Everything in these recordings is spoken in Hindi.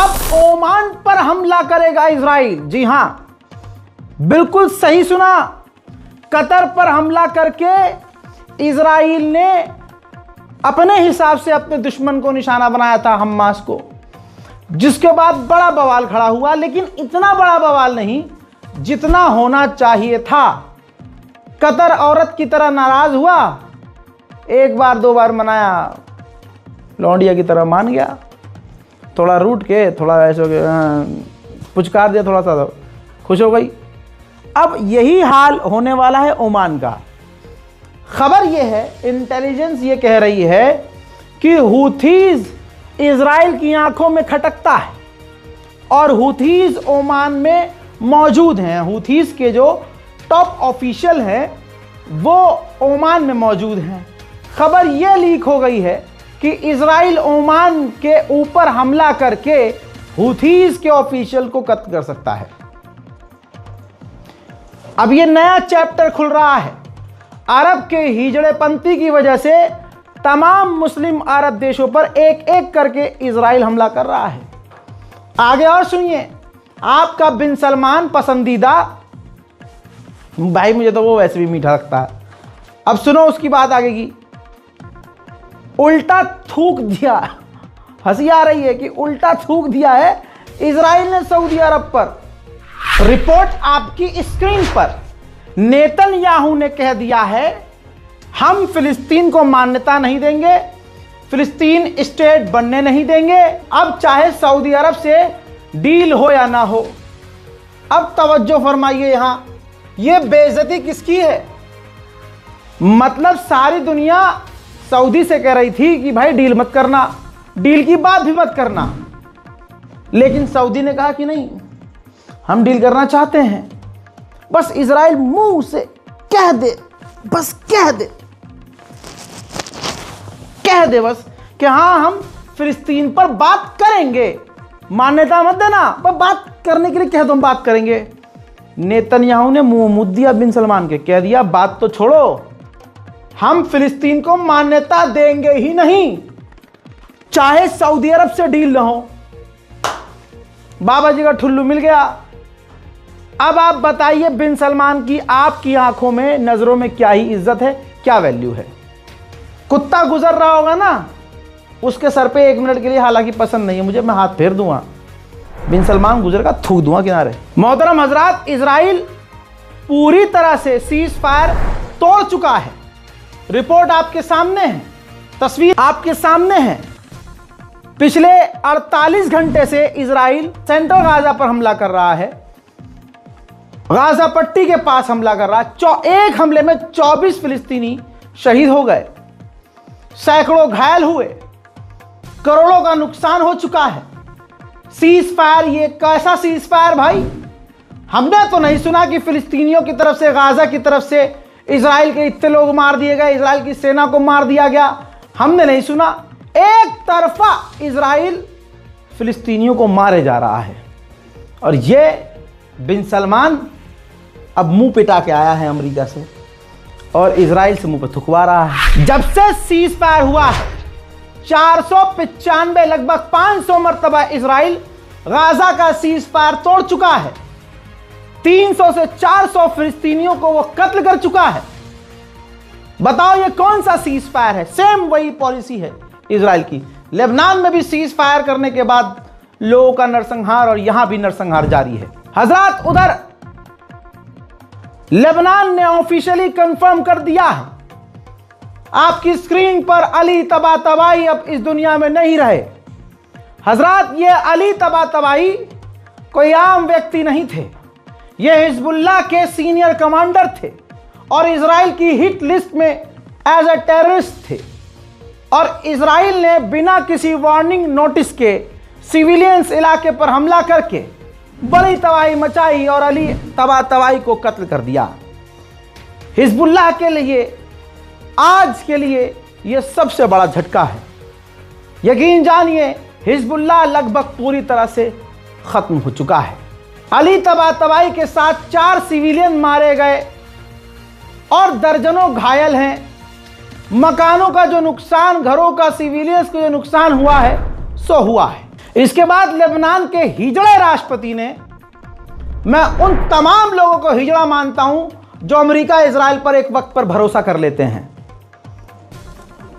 अब ओमान पर हमला करेगा इजराइल। जी हां, बिल्कुल सही सुना, कतर पर हमला करके इजराइल ने अपने हिसाब से अपने दुश्मन को निशाना बनाया था, हमास को, जिसके बाद बड़ा बवाल खड़ा हुआ। लेकिन इतना बड़ा बवाल नहीं जितना होना चाहिए था। कतर औरत की तरह नाराज हुआ, एक बार दो बार मनाया, लौंडिया की तरह मान गया, थोड़ा रूठ के, थोड़ा ऐसे पुचकार दिया, थोड़ा सा खुश हो गई। अब यही हाल होने वाला है ओमान का। खबर यह है, इंटेलिजेंस ये कह रही है कि हूथीज इजराइल की आंखों में खटकता है और हूथीज ओमान में मौजूद हैं। हूथीज के जो टॉप ऑफिशियल हैं वो ओमान में मौजूद हैं। खबर यह लीक हो गई है कि इजराइल ओमान के ऊपर हमला करके हूथीज के ऑफिशियल को कत्ल कर सकता है। अब यह नया चैप्टर खुल रहा है। अरब के हिजड़ेपंथी की वजह से तमाम मुस्लिम अरब देशों पर एक एक करके इजराइल हमला कर रहा है। आगे और सुनिए, आपका बिन सलमान पसंदीदा भाई, मुझे तो वो वैसे भी मीठा लगता है। अब सुनो उसकी बात आगे की। उल्टा थूक दिया, हंसी आ रही है कि उल्टा थूक दिया है इजराइल ने सऊदी अरब पर। रिपोर्ट आपकी स्क्रीन पर। नेतन्याहू ने कह दिया है हम फिलिस्तीन को मान्यता नहीं देंगे, फिलिस्तीन स्टेट बनने नहीं देंगे, अब चाहे सऊदी अरब से डील हो या ना हो। अब तवज्जो फरमाइए, यहां यह बेइज्जती किसकी है? मतलब सारी दुनिया सऊदी से कह रही थी कि भाई डील मत करना, डील की बात भी मत करना, लेकिन सऊदी ने कहा कि नहीं, हम डील करना चाहते हैं। बस इजराइल मुंह से कह दे, बस कह दे बस कि हाँ हम फिलिस्तीन पर बात करेंगे, मान्यता मत देना, पर बात करने के लिए कह दो, हम बात करेंगे। नेतन्याहू ने मुंह मुद्द दिया बिन सलमान के, कह दिया बात तो छोड़ो, हम फिलिस्तीन को मान्यता देंगे ही नहीं, चाहे सऊदी अरब से डील ना हो। बाबा जी का ठुल्लू मिल गया। अब आप बताइए बिन सलमान की आपकी आंखों में, नजरों में क्या ही इज्जत है, क्या वैल्यू है? कुत्ता गुजर रहा होगा ना, उसके सर पे 1 मिनट के लिए हालांकि पसंद नहीं है मुझे, मैं हाथ फेर दूंगा, बिन सलमान गुजर का थूक दूंगा किनारे। मोहतरम हजरात, इजराइल पूरी तरह से सीज फायर तोड़ चुका है। रिपोर्ट आपके सामने है, तस्वीर आपके सामने है। पिछले 48 घंटे से इजराइल सेंट्रल गाजा पर हमला कर रहा है, गाजा पट्टी के पास हमला कर रहा है। एक हमले में 24 फिलिस्तीनी शहीद हो गए, सैकड़ों घायल हुए, करोड़ों का नुकसान हो चुका है। सीज फायर, ये कैसा सीज फायर भाई? हमने तो नहीं सुना कि फिलिस्तीनियों की तरफ से, गाजा की तरफ से इजराइल के इतने लोग मार दिए गए, इजराइल की सेना को मार दिया गया, हमने नहीं सुना। एक तरफा इजराइल फिलिस्तीनियों को मारे जा रहा है और ये बिन सलमान अब मुंह पिटा के आया है अमेरिका से और इजराइल से मुंह पर थुकवा रहा है। जब से सीज फायर हुआ है 495 लगभग 500 मरतबा इजराइल गाजा का सीज फायर तोड़ चुका है। 300 से 400 फिलिस्तीनियों को वो कत्ल कर चुका है। बताओ ये कौन सा सीज फायर है? सेम वही पॉलिसी है इजराइल की। लेबनान में भी सीज फायर करने के बाद लोगों का नरसंहार और यहां भी नरसंहार जारी है। हजरात, उधर लेबनान ने ऑफिशियली कंफर्म कर दिया है, आपकी स्क्रीन पर अली तबातबाई अब इस दुनिया में नहीं रहे। हजरात, ये अली तबातबाई कोई आम व्यक्ति नहीं थे, ये हिजबुल्लाह के सीनियर कमांडर थे और इजराइल की हिट लिस्ट में एज ए टेररिस्ट थे। और इजराइल ने बिना किसी वार्निंग नोटिस के सिविलियंस इलाके पर हमला करके बड़ी तबाही मचाई और अली तबातबाई को कत्ल कर दिया। हिजबुल्लाह के लिए आज के लिए यह सबसे बड़ा झटका है। यकीन जानिए हिजबुल्लाह लगभग पूरी तरह से खत्म हो चुका है। अली तबातबाई के साथ 4 सिविलियन मारे गए और दर्जनों घायल हैं। मकानों का जो नुकसान, घरों का, सिविलियंस को जो नुकसान हुआ है सो हुआ है। इसके बाद लेबनान के हिजड़े राष्ट्रपति ने, मैं उन तमाम लोगों को हिजड़ा मानता हूं जो अमेरिका इजराइल पर एक वक्त पर भरोसा कर लेते हैं।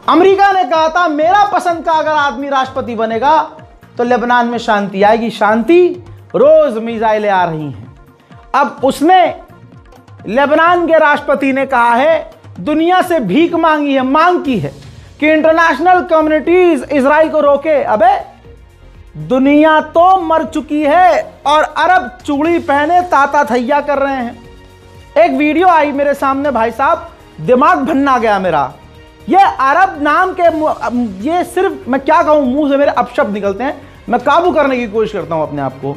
अमेरिका ने कहा था मेरा पसंद का अगर आदमी राष्ट्रपति बनेगा तो लेबनान में शांति आएगी। शांति, रोज मिसाइलें आ रही हैं। अब उसने, लेबनान के राष्ट्रपति ने कहा है, दुनिया से भीख मांगी है, मांग की है कि इंटरनेशनल कम्युनिटीज इजराइल को रोके। अबे दुनिया तो मर चुकी है और अरब चूड़ी पहने ताता थैया कर रहे हैं। एक वीडियो आई मेरे सामने भाई साहब, दिमाग भन्ना गया मेरा। ये अरब नाम के, ये सिर्फ मैं क्या कहूं, मुंह से मेरे अपशब्द निकलते हैं, मैं काबू करने की कोशिश करता हूं अपने आप को।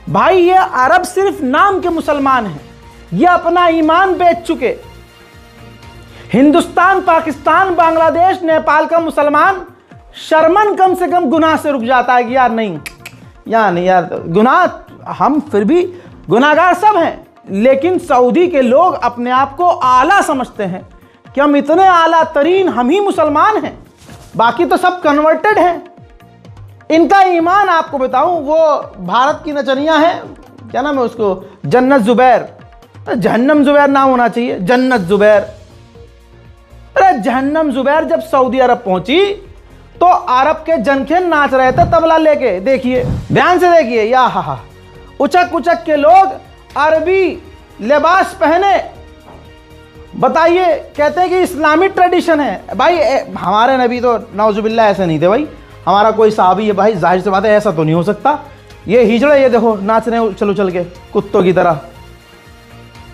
भाई ये अरब सिर्फ नाम के मुसलमान हैं, ये अपना ईमान बेच चुके। हिंदुस्तान, पाकिस्तान, बांग्लादेश, नेपाल का मुसलमान शर्मन कम से कम गुनाह से रुक जाता है कि यार नहीं यार गुनाह, हम फिर भी गुनाहगार सब हैं, लेकिन सऊदी के लोग अपने आप को आला समझते हैं कि हम इतने आला तरीन, हम ही मुसलमान हैं, बाकी तो सब कन्वर्टेड हैं। इनका ईमान आपको बताऊं, वो भारत की नचनिया है, क्या नाम है उसको, जन्नत जुबैर, जहन्नम जुबैर नाम होना चाहिए, जन्नत जुबैर। अरे जहन्नम जुबैर जब सऊदी अरब पहुंची तो अरब के जनखे नाच रहे थे तबला लेके। देखिए, ध्यान से देखिए, या हा, उचक उचक के लोग अरबी लिबास पहने, बताइए, कहते हैं कि इस्लामिक ट्रेडिशन है। भाई हमारे नबी तो नौजुबिल्ला ऐसे नहीं थे भाई, हमारा कोई साहबी है भाई, जाहिर सी बात है ऐसा तो नहीं हो सकता। ये हिजड़े, ये देखो नाच रहे हैं चलो चल के कुत्तों की तरह।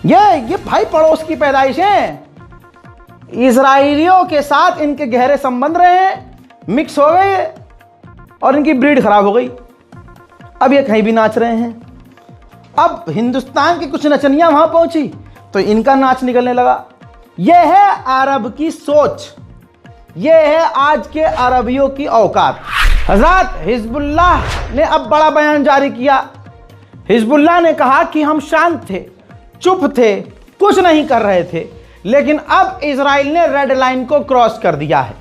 ये भाई पड़ोस की पैदाइश है, इजराइलियों के साथ इनके गहरे संबंध रहे हैं, मिक्स हो गए और इनकी ब्रीड खराब हो गई। अब ये कहीं भी नाच रहे हैं। अब हिंदुस्तान की कुछ नचनियां वहां पहुंची तो इनका नाच निकलने लगा। यह है अरब की सोच, यह है आज के अरबियों की औकात। हज़रत हिजबुल्लाह ने अब बड़ा बयान जारी किया। हिजबुल्लाह ने कहा कि हम शांत थे, चुप थे, कुछ नहीं कर रहे थे, लेकिन अब इजराइल ने रेड लाइन को क्रॉस कर दिया है।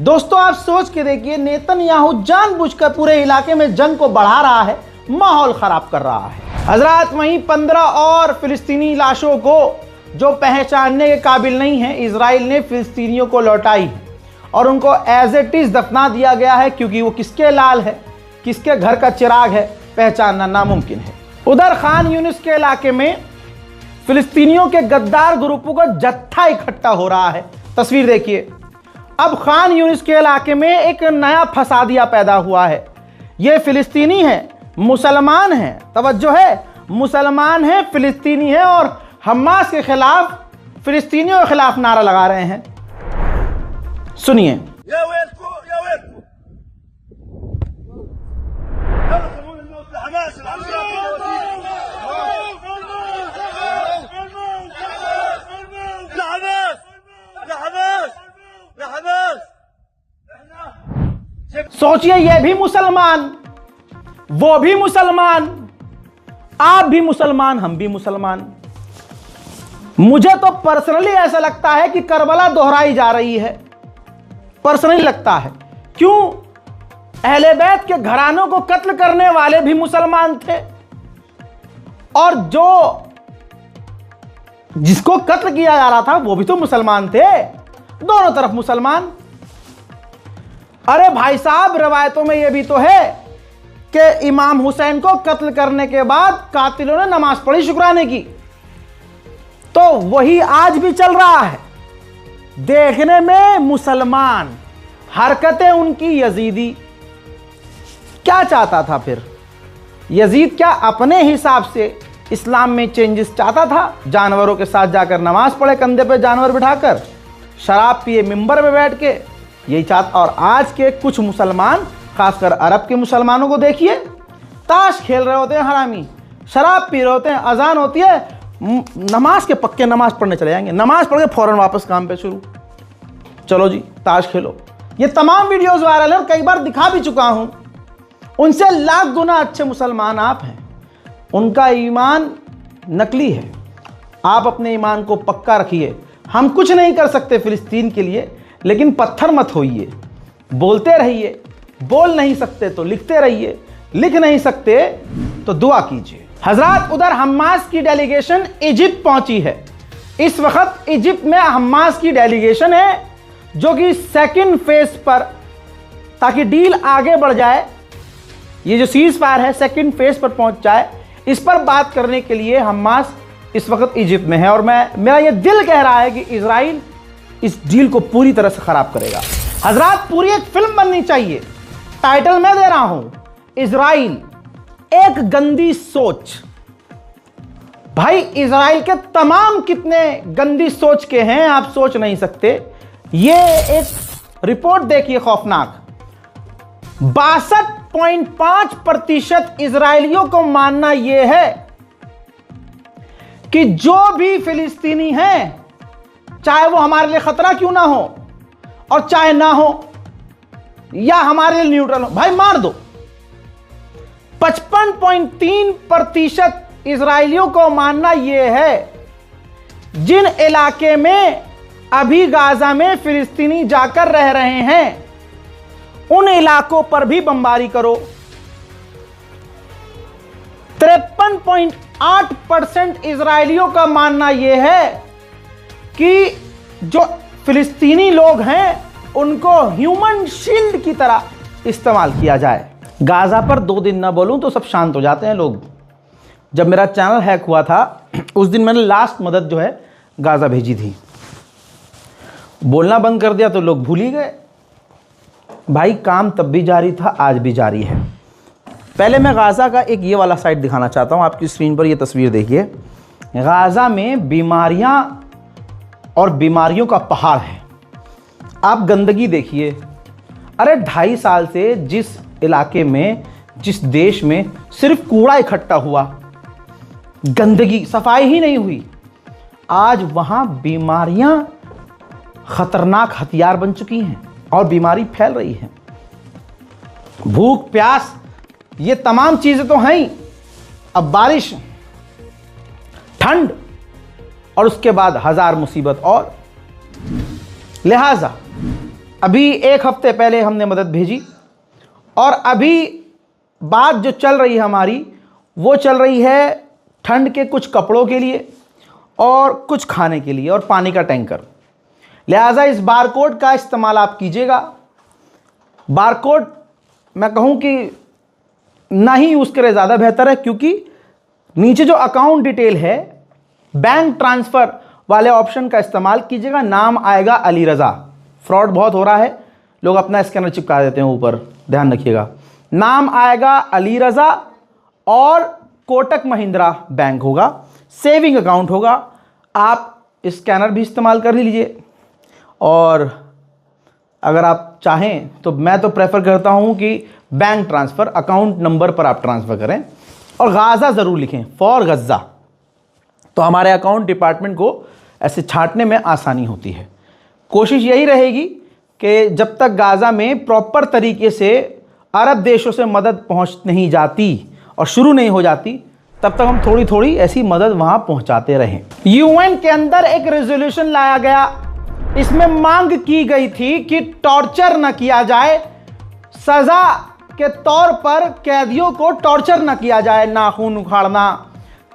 दोस्तों आप सोच के देखिए, नेतन्याहू जानबूझकर पूरे इलाके में जंग को बढ़ा रहा है, माहौल खराब कर रहा है। हजरत वहीं 15 और फिलिस्तीनी लाशों को जो पहचानने के काबिल नहीं है, इजराइल ने फिलिस्तीनियों को लौटाई है और उनको एज इट इज दफना दिया गया है, क्योंकि वो किसके लाल है, किसके घर का चिराग है, पहचानना नामुमकिन है। उधर खान यूनिस के इलाके में फिलिस्तीनियों के गद्दार ग्रुपों का जत्था इकट्ठा हो रहा है। तस्वीर देखिए, अब खान यूनिस के इलाके में एक नया फसादिया पैदा हुआ है। ये फिलिस्तीनी है, मुसलमान है, तवज्जो है, मुसलमान है, फिलिस्तीनी है और हमास के खिलाफ, फिलिस्तीनियों के खिलाफ नारा लगा रहे हैं। सुनिए, सोचिए, ये भी मुसलमान, वो भी मुसलमान, आप भी मुसलमान, हम भी मुसलमान। मुझे तो पर्सनली ऐसा लगता है कि करबला दोहराई जा रही है, पर्सनली लगता है। क्यों? अहले बैत के घरानों को कत्ल करने वाले भी मुसलमान थे और जिसको कत्ल किया जा रहा था वो भी तो मुसलमान थे, दोनों तरफ मुसलमान। अरे भाई साहब, रवायतों में यह भी तो है कि इमाम हुसैन को कत्ल करने के बाद कातिलों ने नमाज पढ़ी शुक्राने की, तो वही आज भी चल रहा है। देखने में मुसलमान, हरकतें उनकी यजीदी। क्या चाहता था फिर यजीद? क्या अपने हिसाब से इस्लाम में चेंजेस चाहता था? जानवरों के साथ जाकर नमाज पढ़े, कंधे पे जानवर बिठाकर, शराब पिए मिंबर में बैठ के, यही चाहता। और आज के कुछ मुसलमान, खासकर अरब के मुसलमानों को देखिए, ताश खेल रहे होते हैं हरामी, शराब पी रहे होते हैं, अजान होती है, नमाज के पक्के नमाज पढ़ने चले जाएंगे, नमाज पढ़ के फौरन वापस काम पे शुरू, चलो जी ताश खेलो। ये तमाम वीडियोस वायरल है और कई बार दिखा भी चुका हूं। उनसे लाख गुना अच्छे मुसलमान आप हैं, उनका ईमान नकली है। आप अपने ईमान को पक्का रखिए। हम कुछ नहीं कर सकते फिलिस्तीन के लिए, लेकिन पत्थर मत होइए, बोलते रहिए, बोल नहीं सकते तो लिखते रहिए, लिख नहीं सकते तो दुआ कीजिए। हजरात, उधर हमास की डेलीगेशन इजिप्ट पहुंची है। इस वक्त इजिप्ट में हमास की डेलीगेशन है जो कि सेकंड फेज पर, ताकि डील आगे बढ़ जाए, ये जो सीज फायर है सेकंड फेज पर पहुंच जाए, इस पर बात करने के लिए हमास इस वक्त इजिप्ट में है। और मेरा ये दिल कह रहा है कि इजराइल इस डील को पूरी तरह से खराब करेगा। हजरात, पूरी एक फिल्म बननी चाहिए। टाइटल मैं दे रहा हूं, इजराइल एक गंदी सोच। भाई, इजराइल के तमाम कितने गंदी सोच के हैं आप सोच नहीं सकते। ये एक रिपोर्ट देखिए खौफनाक। 62.5% इजरायलियों को मानना यह है कि जो भी फिलिस्तीनी हैं, चाहे वो हमारे लिए खतरा क्यों ना हो और चाहे ना हो या हमारे लिए न्यूट्रल हो, भाई मार दो। 55.3% इजरायलियों को मानना यह है जिन इलाके में अभी गाजा में फिलिस्तीनी जाकर रह रहे हैं उन इलाकों पर भी बमबारी करो। 53.8% इजरायलियों का मानना यह है कि जो फिलिस्तीनी लोग हैं उनको ह्यूमन शील्ड की तरह इस्तेमाल किया जाए। गाजा पर 2 दिन ना बोलूं तो सब शांत हो जाते हैं लोग। जब मेरा चैनल हैक हुआ था उस दिन मैंने लास्ट मदद जो है गाजा भेजी थी। बोलना बंद कर दिया तो लोग भूल ही गए। भाई, काम तब भी जारी था, आज भी जारी है। पहले मैं गाजा का एक ये वाला साइड दिखाना चाहता हूं। आपकी स्क्रीन पर ये तस्वीर देखिए। गाजा में बीमारियां और बीमारियों का पहाड़ है। आप गंदगी देखिए। अरे 2.5 साल से जिस इलाके में, जिस देश में सिर्फ कूड़ा इकट्ठा हुआ, गंदगी, सफाई ही नहीं हुई, आज वहां बीमारियां खतरनाक हथियार बन चुकी हैं और बीमारी फैल रही है। भूख, प्यास, ये तमाम चीजें तो हैं ही। अब बारिश, ठंड और उसके बाद हजार मुसीबत। और लिहाजा अभी 1 हफ्ते पहले हमने मदद भेजी और अभी बात जो चल रही है हमारी, वो चल रही है ठंड के कुछ कपड़ों के लिए और कुछ खाने के लिए और पानी का टैंकर। लिहाजा इस बारकोड का इस्तेमाल आप कीजिएगा। बारकोड मैं कहूं कि ना ही यूज़ करें ज़्यादा बेहतर है, क्योंकि नीचे जो अकाउंट डिटेल है, बैंक ट्रांसफ़र वाले ऑप्शन का इस्तेमाल कीजिएगा। नाम आएगा अली रज़ा। फ्रॉड बहुत हो रहा है, लोग अपना स्कैनर चिपका देते हैं ऊपर, ध्यान रखिएगा। नाम आएगा अली रज़ा और कोटक महिंद्रा बैंक होगा, सेविंग अकाउंट होगा। आप स्कैनर भी इस्तेमाल कर लीजिए और अगर आप चाहें तो मैं तो प्रेफर करता हूं कि बैंक ट्रांसफ़र अकाउंट नंबर पर आप ट्रांसफ़र करें और गाज़ा ज़रूर लिखें, फॉर गज़ा, तो हमारे अकाउंट डिपार्टमेंट को ऐसे छांटने में आसानी होती है। कोशिश यही रहेगी कि जब तक गाज़ा में प्रॉपर तरीके से अरब देशों से मदद पहुंच नहीं जाती और शुरू नहीं हो जाती, तब तक हम थोड़ी थोड़ी ऐसी मदद वहां पहुंचाते रहें। यूएन के अंदर एक रेजोल्यूशन लाया गया, इसमें मांग की गई थी कि टॉर्चर न किया जाए, सजा के तौर पर कैदियों को टॉर्चर न किया जाए। नाखून उखाड़ना,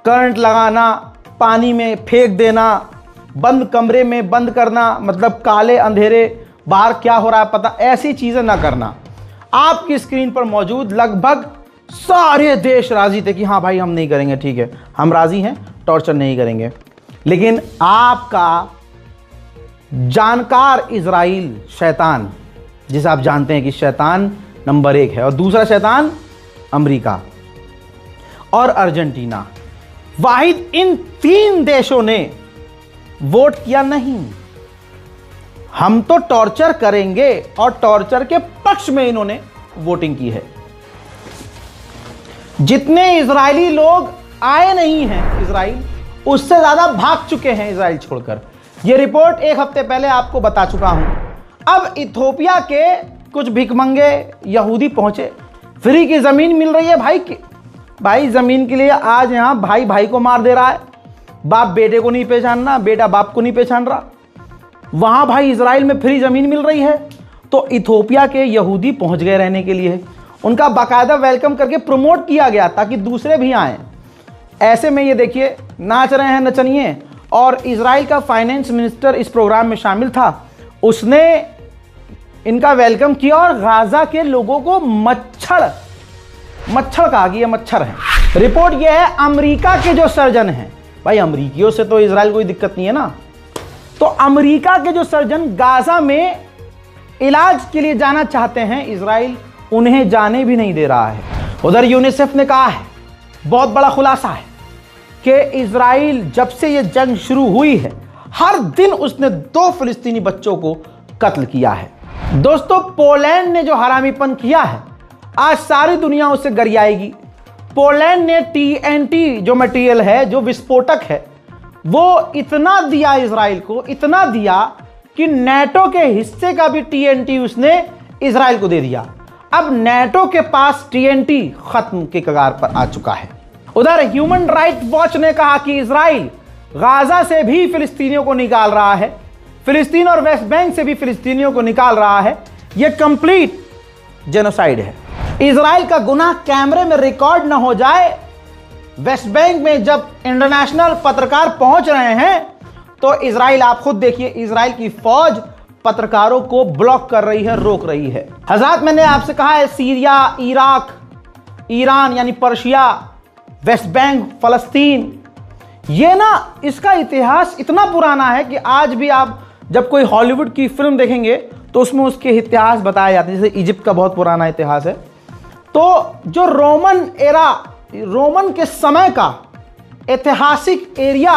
करंट लगाना, पानी में फेंक देना, बंद कमरे में बंद करना, मतलब काले अंधेरे, बाहर क्या हो रहा है पता, ऐसी चीजें ना करना। आपकी स्क्रीन पर मौजूद लगभग सारे देश राजी थे कि हाँ भाई हम नहीं करेंगे, ठीक है हम राजी हैं, टॉर्चर नहीं करेंगे। लेकिन आपका जानकार इजराइल शैतान, जिसे आप जानते हैं कि शैतान नंबर 1 है, और दूसरा शैतान अमेरिका और अर्जेंटीना, वाहिद इन 3 देशों ने वोट किया नहीं, हम तो टॉर्चर करेंगे, और टॉर्चर के पक्ष में इन्होंने वोटिंग की है। जितने इजरायली लोग आए नहीं हैं इजराइल, उससे ज्यादा भाग चुके हैं इजराइल छोड़कर। यह रिपोर्ट 1 हफ्ते पहले आपको बता चुका हूं। अब इथोपिया के कुछ भिखमंगे यहूदी पहुंचे, फ्री की जमीन मिल रही है भाई जमीन के लिए आज यहां भाई भाई को मार दे रहा है, बाप बेटे को नहीं पहचानना, बेटा बाप को नहीं पहचान रहा। वहां भाई इजराइल में फ्री जमीन मिल रही है, तो इथोपिया के यहूदी पहुंच गए रहने के लिए। उनका बाकायदा वेलकम करके प्रमोट किया गया ताकि दूसरे भी आएँ। ऐसे में ये देखिए नाच रहे हैं नचनिए। और इजराइल का फाइनेंस मिनिस्टर इस प्रोग्राम में शामिल था। उसने इनका वेलकम किया और गाजा के लोगों को मच्छर कहा कि ये मच्छर है। रिपोर्ट ये है अमेरिका के जो सर्जन हैं, भाई अमेरिकियों से तो इजराइल कोई दिक्कत नहीं है ना, तो अमेरिका के जो सर्जन गाजा में इलाज के लिए जाना चाहते हैं, इजराइल उन्हें जाने भी नहीं दे रहा है। उधर यूनिसेफ ने कहा है, बहुत बड़ा खुलासा है कि इजराइल जब से ये जंग शुरू हुई है हर दिन उसने 2 फिलिस्तीनी बच्चों को कत्ल किया है। दोस्तों, पोलैंड ने जो हरामीपन किया है आज सारी दुनिया उससे गरियाएगी। पोलैंड ने TNT जो मटेरियल है, जो विस्फोटक है, वो इतना दिया इजराइल को, इतना दिया कि नेटो के हिस्से का भी TNT उसने इजराइल को दे दिया। अब नेटो के पास TNT खत्म के कगार पर आ चुका है। उधर ह्यूमन राइट वॉच ने कहा कि इजराइल गाजा से भी फिलिस्तीनियों को निकाल रहा है, फिलिस्तीन और वेस्ट बैंक से भी फिलिस्तीनियों को निकाल रहा है। यह कंप्लीट जेनोसाइड है। इजराइल का गुनाह कैमरे में रिकॉर्ड न हो जाए। वेस्ट बैंक में जब इंटरनेशनल पत्रकार पहुंच रहे हैं तो इजराइल, आप खुद देखिए, इजराइल की फौज पत्रकारों को ब्लॉक कर रही है, रोक रही है। हजरात, मैंने आपसे कहा है सीरिया, इराक, ईरान यानी पर्शिया, वेस्ट बैंक, फलस्तीन, ये ना इसका इतिहास इतना पुराना है कि आज भी आप जब कोई हॉलीवुड की फिल्म देखेंगे तो उसमें उसके इतिहास बताए जाते हैं। जैसे इजिप्ट का बहुत पुराना इतिहास है। तो जो रोमन के समय का ऐतिहासिक एरिया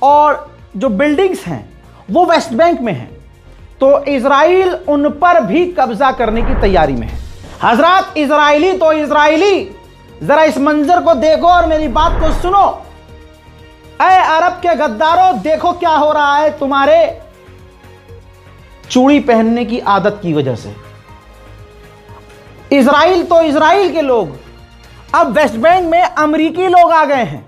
और जो बिल्डिंग्स हैं वो वेस्ट बैंक में हैं। तो इजराइल उन पर भी कब्जा करने की तैयारी में है। हजरात, इजराइली तो इजराइली, जरा इस मंजर को देखो और मेरी बात को सुनो। ऐ अरब के गद्दारों, देखो क्या हो रहा है तुम्हारे चूड़ी पहनने की आदत की वजह से। इजराइल तो इजराइल के लोग, अब वेस्ट बैंक में अमेरिकी लोग आ गए हैं।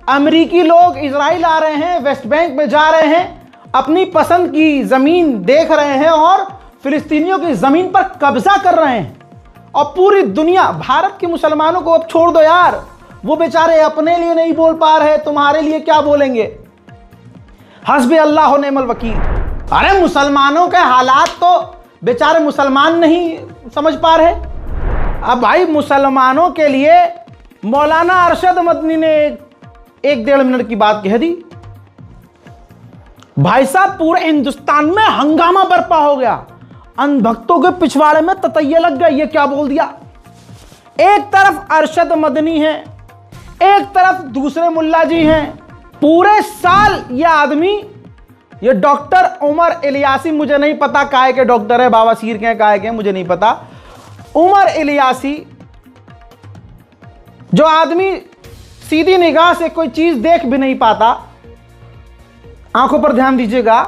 अमेरिकी लोग इजराइल आ रहे हैं, वेस्ट बैंक में जा रहे हैं, अपनी पसंद की जमीन देख रहे हैं और फिलिस्तीनियों की जमीन पर कब्जा कर रहे हैं। और पूरी दुनिया, भारत के मुसलमानों को अब छोड़ दो यार, वो बेचारे अपने लिए नहीं बोल पा रहे, तुम्हारे लिए क्या बोलेंगे। हस्बी अल्लाह व निअमल वकील। अरे मुसलमानों के हालात तो बेचारे मुसलमान नहीं समझ पा रहे। अब भाई मुसलमानों के लिए मौलाना अरशद मदनी ने 1-1.5 मिनट की बात कह दी। भाई साहब, पूरे हिंदुस्तान में हंगामा बरपा हो गया। अंधभक्तों के पिछवाड़े में ततैये लग गए। ये क्या बोल दिया। एक तरफ अरशद मदनी है, एक तरफ दूसरे मुल्ला जी हैं। पूरे साल ये आदमी, ये डॉक्टर उमर इलियासी, मुझे नहीं पता काय के डॉक्टर है, बावासीर के काय के, मुझे नहीं पता। उमर इलियासी, जो आदमी सीधी निगाह से कोई चीज देख भी नहीं पाता, आंखों पर ध्यान दीजिएगा,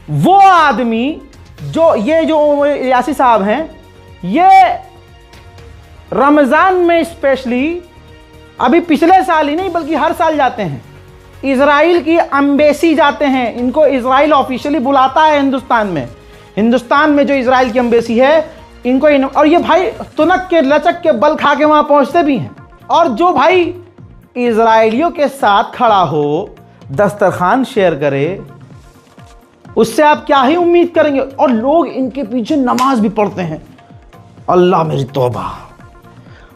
वो आदमी जो उमर इलियासी साहब हैं, ये रमजान में स्पेशली, अभी पिछले साल ही नहीं बल्कि हर साल जाते हैं। इजराइल की एम्बेसी जाते हैं, इनको इजराइल ऑफिशियली बुलाता है हिंदुस्तान में जो इजराइल की एम्बेसी है इनको और ये भाई तुनक के लचक के बल खा के वहां पहुंचते भी हैं। और जो भाई इजराइलियों के साथ खड़ा हो, दस्तरखान शेयर करे, उससे आप क्या ही उम्मीद करेंगे। और लोग इनके पीछे नमाज भी पढ़ते हैं। अल्लाह मेरी तौबा,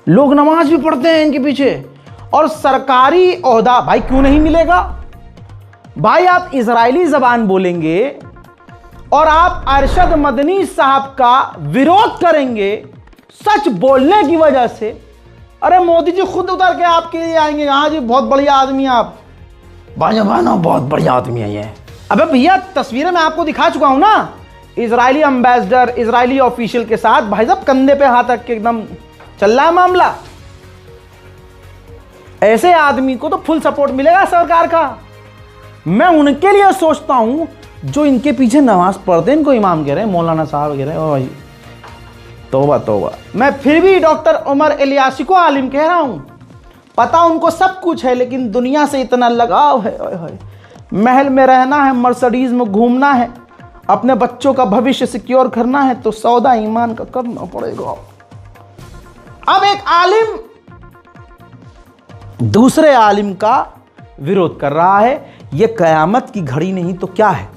लोग नमाज भी पढ़ते हैं इनके पीछे। और सरकारी ओहदा भाई क्यों नहीं मिलेगा। भाई आप इजरायली जबान बोलेंगे और आप अरशद मदनी साहब का विरोध करेंगे सच बोलने की वजह से। अरे मोदी जी खुद उतर के आपके लिए आएंगे, हाँ जी बहुत बढ़िया आदमी आप, भाई बहुत बढ़िया आदमी है ये। अबे भैया, तस्वीरें मैं आपको दिखा चुका हूं ना, इजरायली एम्बेसडर, इजरायली ऑफिशियल के साथ भाई साहब कंधे पे हाथ रख के एकदम चल रहा है मामला। ऐसे आदमी को तो फुल सपोर्ट मिलेगा सरकार का। मैं उनके लिए सोचता हूं जो इनके पीछे नमाज पढ़ते हैं, इनको इमाम कह रहे हैं, मौलाना साहब कह रहे हैं। भाई तौबा तौबा। मैं फिर भी डॉक्टर उमर इलियासी को आलिम कह रहा हूं। पता उनको सब कुछ है, लेकिन दुनिया से इतना लगाव है। महल में रहना है, मर्सिडीज में घूमना है, अपने बच्चों का भविष्य सिक्योर करना है तो सौदा ईमान का करना पड़ेगा। अब एक आलिम दूसरे आलिम का विरोध कर रहा है, यह कयामत की घड़ी नहीं तो क्या है।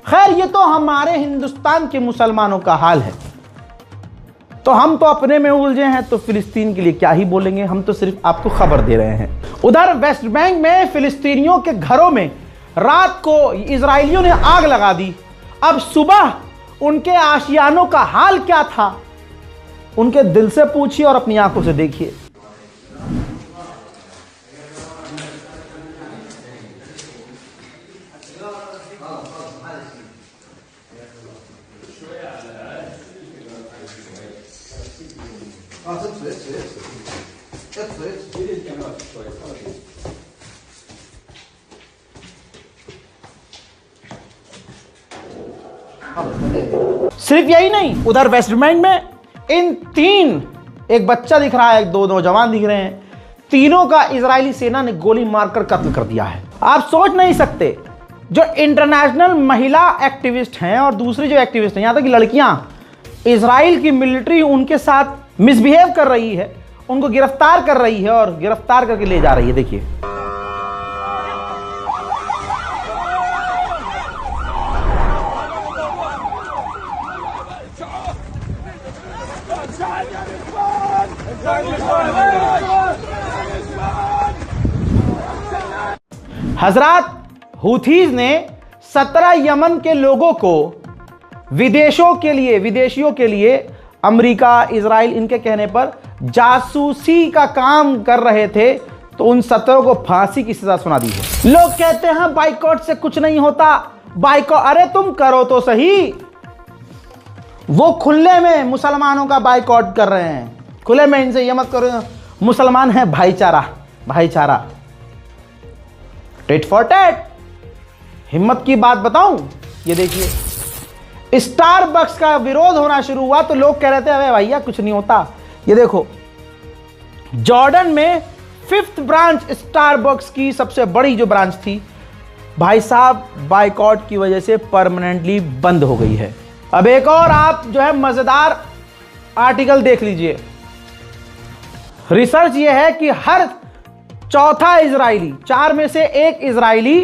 खैर, ये तो हमारे हिंदुस्तान के मुसलमानों का हाल है, तो हम तो अपने में उलझे हैं, तो फिलिस्तीन के लिए क्या ही बोलेंगे। हम तो सिर्फ आपको खबर दे रहे हैं। उधर वेस्ट बैंक में फिलिस्तीनियों के घरों में रात को इजरायलियों ने आग लगा दी। अब सुबह उनके आशियानों का हाल क्या था, उनके दिल से पूछिए और अपनी आंखों से देखिए। सिर्फ यही नहीं, उधर वेस्ट बैंक में इन तीन, एक बच्चा दिख रहा है, दो नौजवान दिख रहे हैं, तीनों का इजरायली सेना ने गोली मारकर कत्ल कर दिया है। आप सोच नहीं सकते, जो इंटरनेशनल महिला एक्टिविस्ट हैं और दूसरी जो एक्टिविस्ट हैं, यहां तक कि लड़कियां, इजराइल की मिलिट्री उनके साथ मिसबिहेव कर रही है, उनको गिरफ्तार कर रही है और गिरफ्तार करके ले जा रही है। देखिए, हजरात, हुथीज ने 17 यमन के लोगों को विदेशियों के लिए अमेरिका, इजराइल इनके कहने पर जासूसी का काम कर रहे थे, तो उन 17 को फांसी की सजा सुना दी है। लोग कहते हैं बाइकॉट से कुछ नहीं होता, बाइकॉट, अरे तुम करो तो सही। वो खुले में मुसलमानों का बाइकॉट कर रहे हैं, खुले में इनसे ये मत करो, मुसलमान है भाईचारा, टेट फॉर टेट। हिम्मत की बात बताऊं, ये देखिए, स्टारबक्स का विरोध होना शुरू हुआ तो लोग कह रहे थे अरे भैया कुछ नहीं होता। ये देखो, जॉर्डन में 5th ब्रांच स्टारबक्स की सबसे बड़ी जो ब्रांच थी, भाई साहब बाइकॉट की वजह से परमानेंटली बंद हो गई है। अब एक और आप जो है मजेदार आर्टिकल देख लीजिए। रिसर्च ये है कि हर चौथा इजरायली, 4 में से 1 इजरायली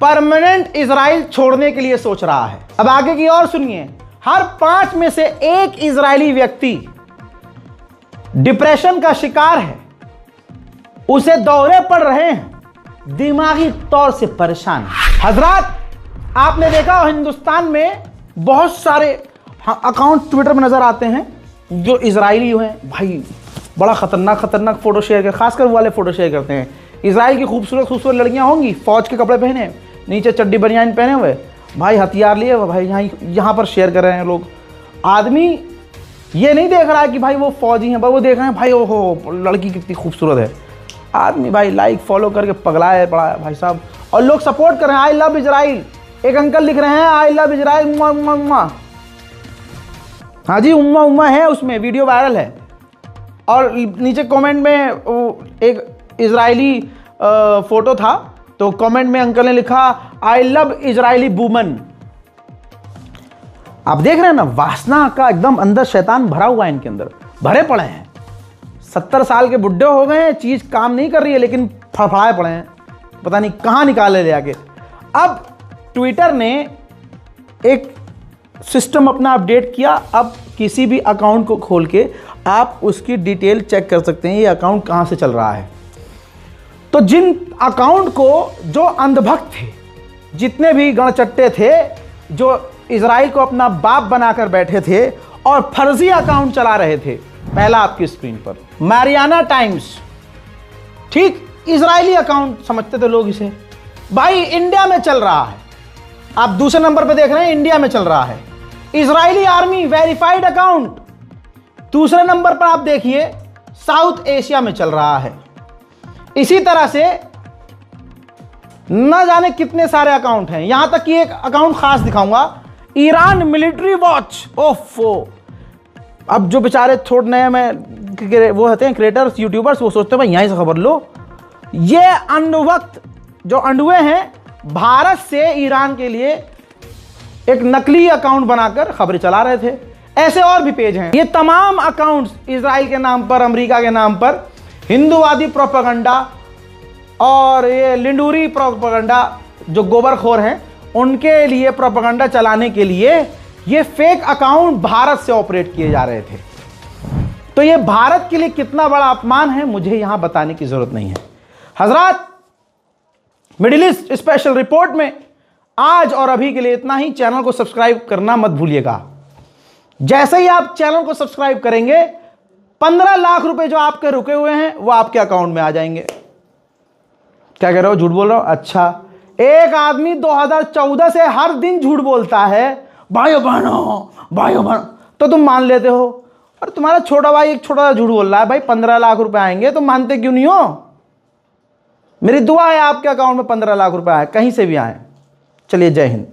परमानेंट इजराइल छोड़ने के लिए सोच रहा है। अब आगे की और सुनिए, हर 5 में से 1 इजरायली व्यक्ति डिप्रेशन का शिकार है, उसे दौरे पड़ रहे हैं, दिमागी तौर से परेशान। हजरात, आपने देखा हिंदुस्तान में बहुत सारे अकाउंट ट्विटर में नजर आते हैं जो इजरायली हैं, भाई बड़ा खतरनाक फोटो शेयर कर, खासकर वो वाले फोटो शेयर करते हैं। इजराइल की खूबसूरत लड़कियां होंगी, फौज के कपड़े पहने, नीचे चड्डी बनियान पहने हुए, भाई हथियार लिए हुए, भाई यहाँ पर शेयर कर रहे हैं लोग। आदमी ये नहीं देख रहा है कि भाई वो फौजी हैं, वो देख रहे हैं भाई ओहो लड़की कितनी खूबसूरत है। आदमी भाई लाइक फॉलो करके पगलाया पड़ा है भाई साहब, और लोग सपोर्ट कर रहे हैं, आई लव इजराइल। एक अंकल लिख रहे हैं आई लव इजराइल, उम्मा। हाँ जी, उम्मा है, उसमें वीडियो वायरल है। और नीचे कमेंट में एक इजरायली फोटो था, तो कमेंट में अंकल ने लिखा आई लव इजरायली वुमन। आप देख रहे हैं ना, वासना का एकदम अंदर शैतान भरा हुआ है, इनके अंदर भरे पड़े हैं। 70 साल के बुड्ढे हो गए हैं, चीज काम नहीं कर रही है, लेकिन फड़फड़ाए पड़े हैं, पता नहीं कहां निकाले ले आके। अब ट्विटर ने एक सिस्टम अपना अपडेट किया, अब किसी भी अकाउंट को खोल के आप उसकी डिटेल चेक कर सकते हैं, ये अकाउंट कहां से चल रहा है। तो जिन अकाउंट को जो अंधभक्त थे, जितने भी गणचट्टे थे, जो इजराइल को अपना बाप बनाकर बैठे थे और फर्जी अकाउंट चला रहे थे, पहला आपकी स्क्रीन पर मैरियाना टाइम्स, ठीक इजरायली अकाउंट समझते थे लोग इसे, भाई इंडिया में चल रहा है। आप दूसरे नंबर पे देख रहे हैं, इंडिया में चल रहा है। इजरायली आर्मी वेरीफाइड अकाउंट, दूसरे नंबर पर आप देखिए साउथ एशिया में चल रहा है। इसी तरह से न जाने कितने सारे अकाउंट हैं, यहां तक कि एक अकाउंट खास दिखाऊंगा, ईरान मिलिट्री वॉच। ओफो, अब जो बेचारे थोड़े नए में वो होते हैं क्रिएटर्स, यूट्यूबर्स, वो सोचते हैं भाई यहीं से खबर लो। ये अंधभक्त जो अंडुए हैं, भारत से ईरान के लिए एक नकली अकाउंट बनाकर खबरें चला रहे थे। ऐसे और भी पेज हैं। ये तमाम अकाउंट्स इजराइल के नाम पर, अमेरिका के नाम पर, हिंदूवादी प्रोपेगेंडा और ये लिंडूरी प्रोपेगेंडा जो गोबरखोर हैं उनके लिए प्रोपेगेंडा चलाने के लिए ये फेक अकाउंट भारत से ऑपरेट किए जा रहे थे। तो ये भारत के लिए कितना बड़ा अपमान है मुझे यहां बताने की जरूरत नहीं है। हजरात, मिडिल ईस्ट स्पेशल रिपोर्ट में आज और अभी के लिए इतना ही। चैनल को सब्सक्राइब करना मत भूलिएगा। जैसे ही आप चैनल को सब्सक्राइब करेंगे 15 लाख रुपए जो आपके रुके हुए हैं वो आपके अकाउंट में आ जाएंगे। क्या कह रहे हो, झूठ बोल रहे हो? अच्छा, एक आदमी 2014 से हर दिन झूठ बोलता है, भाइयों बहनों, तो तुम मान लेते हो। और तुम्हारा छोटा भाई एक छोटा सा झूठ बोल रहा है, भाई 15 लाख रुपए आएंगे, तुम मानते क्यों नहीं हो? मेरी दुआ है आपके अकाउंट में 15 लाख रुपए आए, कहीं से भी आए। चलिए, जय हिंद।